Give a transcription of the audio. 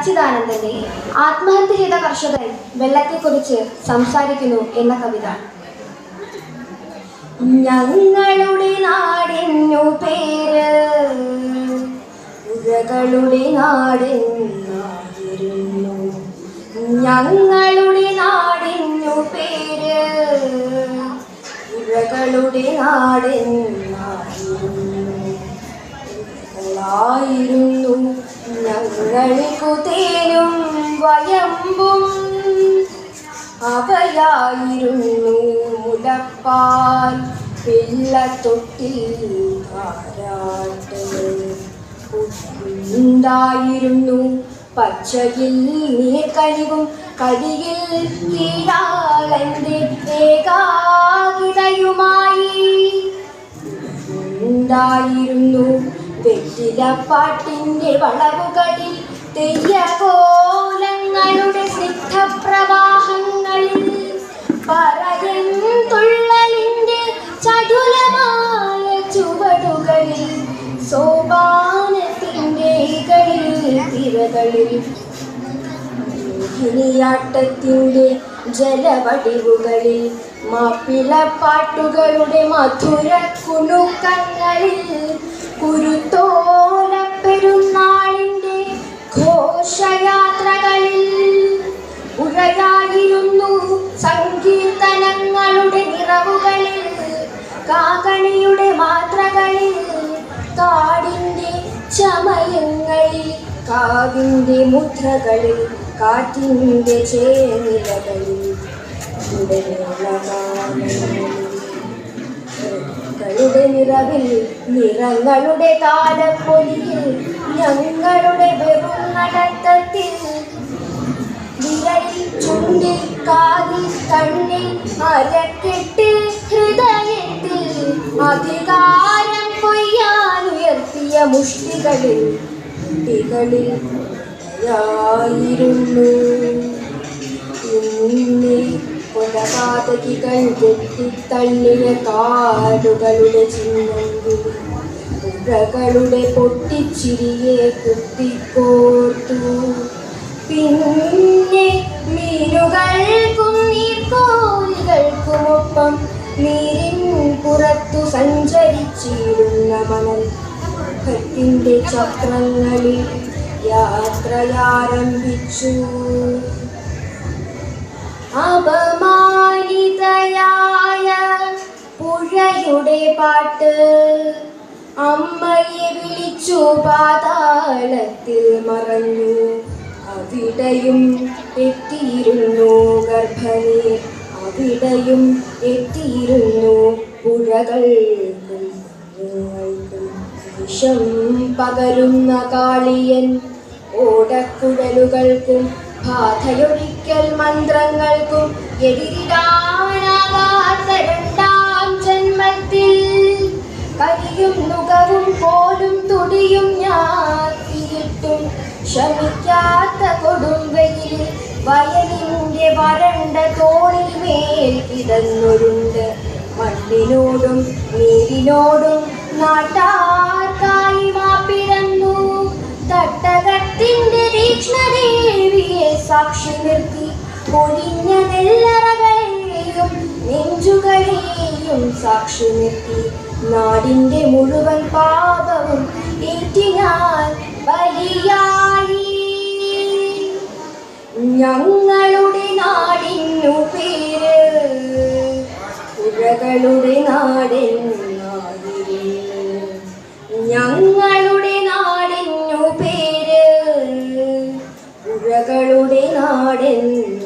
സച്ചിദാനന്ദന്റെ ആത്മഹത്യ ചെയ്ത കർഷകൻ വെള്ളത്തെക്കുറിച്ച് സംസാരിക്കുന്നു എന്ന കവിത. ഞങ്ങളുടെ നാടിനു പേര് പുഴകളുടെ നാടെന്നായിരുന്നു. ഞങ്ങളുടെ നാടിനു പേര് പുഴകളുടെ നാടെന്നായിരുന്നു. ഞങ്ങൾക്കു തേനും വയമ്പും അവയായിരുന്നു മുലപ്പാൽ വെള്ളത്തൊട്ടിൽ താരാട്ട്. ഉണ്ടായിരുന്നു പച്ചയിൽ നീർക്കനിവും കരിയിൽ കീഴാളന്റെ ഏകാകിടയുമായി. ഉണ്ടായിരുന്നു വെറ്റിലപ്പാട്ടിന്റെ വളവുകളിൽ തെയ്യകോലങ്ങളുടെ സ്നിഗ്ധപ്രവാഹങ്ങളിൽ പറയൻ തുള്ളലിന്റെ ചടുലമായ ചുവടുകളിൽ സോപാനത്തിന്റെ തിരകളിൽ മോഹിനിയാട്ടത്തിന്റെ ജലവടിവുകളിൽ മാപ്പിളപ്പാട്ടുകളുടെ മധുര കുണുക്കങ്ങളിൽ കുരുത്തോല പെരുന്നാളിന്റെ ഘോഷയാത്രകളിൽ ഉഴയായിരുന്നു സങ്കീർത്തനങ്ങളുടെ നിറവുകളിൽ കാകണിയുടെ മാത്രകളിൽ കാടിന്റെ ചമയങ്ങളിൽ കാവിന്റെ മുദ്രകളിൽ കാറ്റിന്റെ ചേനിലകളിൽ ളുടെ നിറവിൽ നിറങ്ങളുടെ താലപ്പൊലിയിൽ ഞങ്ങളുടെ വെറും നടത്തത്തിൽ വിരലിൽ ചുണ്ടിൽ കാതിൽ കണ്ണിൽ അരക്കെട്ടിൽ ഹൃദയത്തിൽ അധികാരം കൊയ്യാൻ ഉയർത്തിയ മുഷ്ടികളിൽ ായിരുന്നു. കൊലപാതകികൾ വെട്ടിത്തള്ളിയ കാടുകളുടെ ചിഹ്നങ്ങൾ പുഴകളുടെ പൊട്ടിച്ചിരിയെ കുത്തിക്കോർത്തു. പിന്നെ മീനുകൾക്കും നീർക്കോലികൾക്കുമൊപ്പം നീരിൻ പുറത്തു സഞ്ചരിച്ചിരുന്ന മണൽ ത്തിന്റെ ചക്രങ്ങളിൽ യാത്രയാരംഭിച്ചു. അപമാനിതയായ പുഴയുടെ പാട്ട് അമ്മയെ വിളിച്ചു പാതാളത്തിൽ മറഞ്ഞു. അവിടെയും എത്തിയിരുന്നു ഗർഭനെ, അവിടെയും എത്തിയിരുന്നു പുഴകൾക്കും വിഷം പകരുന്ന കാളിയൻ. ഓടക്കുഴലുകൾക്കും ബാധയൊഴിക്കൽ മന്ത്രങ്ങൾക്കും എതിരിടാനാകാത്ത രണ്ടാം ജന്മത്തിൽ കരിയും നുകവും പോലും തുടിയും ഞാൻ ഇരുട്ടും ശമിക്കാത്ത കൊടുംവെയിൽ വയലിന്റെ വരണ്ട തോണിൽ മേൽ കിടന്നൊരുണ്ട്. മണ്ണിനോടും നീരിനോടും നാട്ടാർക്കായി മാപ്പിരന്നു. തട്ടകത്തിന്റെ തീക്ഷ്ണദേവിയെ സാക്ഷി നിർത്തി പൊഴിഞ്ഞ നെല്ലറകളെയും നെഞ്ചുകളെയും സാക്ഷി നിർത്തി നാടിന്റെ മുഴുവൻ പാപവും ഏറ്റിനാൻ ബലിയായി. ഞങ്ങളുടെ നാടിനു പേര് പുഴകളുടെ നാടെന്നായിരുന്നു. ഞങ്ങളുടെ നാടിനു പേര് പുഴകളുടെ നാടെന്ന്